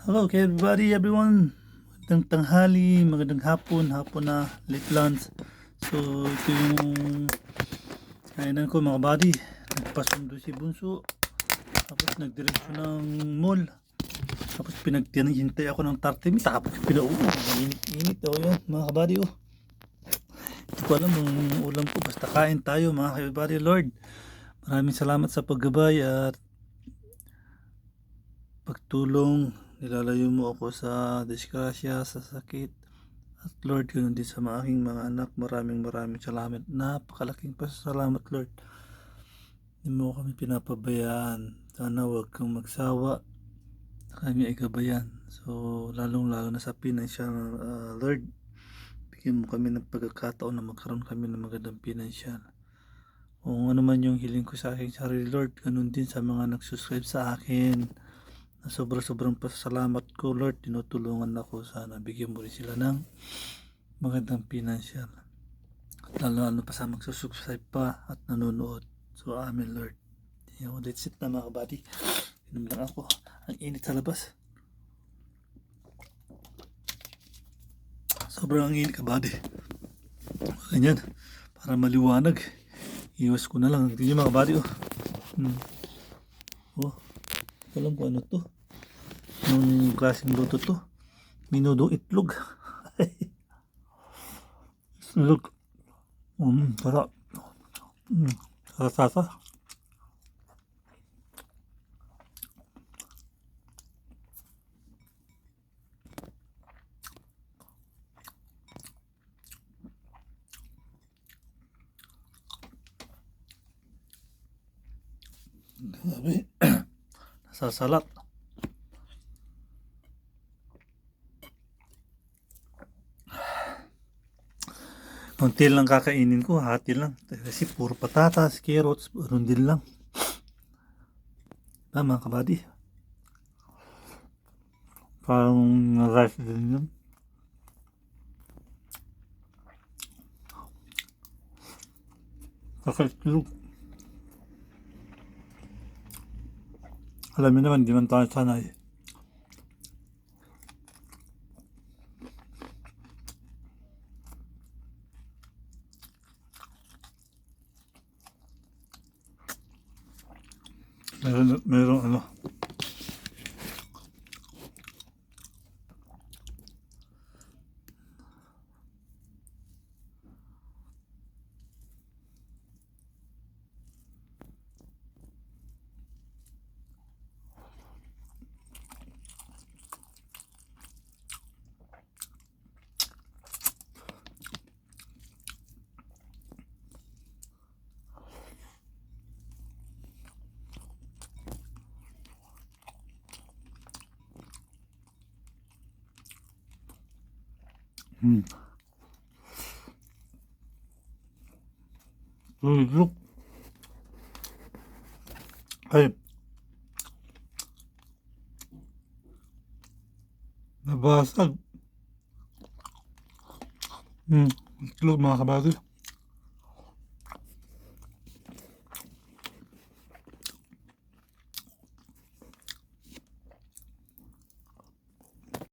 Hello okay everybody, everyone. Magandang tanghali, magandang hapon na, late lunch. So, ito yung kainan ko mga buddy. Nagpasundo si Bunso. Tapos nagdiretso ng mall. Tapos pinagtinihintay ako ng 30 minutes. Tapos pinauwi. Init oh yun mga kabady oh. Hindi ko alam ang ulam ko. Basta kain tayo mga kabady. Lord, maraming salamat sa paggabay at pagtulong. Nilalayo mo ako sa disgrasya, sa sakit. At Lord, ganoon din sa aking mga anak. Maraming salamat. Napakalaking pasasalamat Lord. Hindi mo kami pinapabayaan. Sana huwag kang magsawa. Kami ay gabayan. So, lalong lalo na sa financial Lord. Bigyan mo kami ng pagkakataon na magkaroon kami ng magandang financial. Kung ano man yung hiling ko sa aking sarili Lord, ganoon din sa mga nagsusubscribe sa akin. Na sobrang pasalamat ko Lord, tinutulungan ako, sana bigyan mo rin sila ng magandang financial at lalo pa sa magsusubscribe pa at nanonood. So amen Lord. That's it na mga kabady. Inom lang ako, ang init sa labas, sobrang init kabady. Ganyan, para maliwanag iwas ko na lang. Tingnan mga kabady oh. Oh, alam ko ano to, yung klaseng luto to, minudong itlog. Itlog, sarap, sarap. Grabe, nasasalat. Konti lang kakainin ko, hati lang. Kasi puro patatas, carrots, rundin lang. Mga kabady. Parang rice din yun. Kakaitlog. Alam niyo naman, di man tayo sanay. Meron ano. Look. Ay, nabasag. Itlog mga kabady.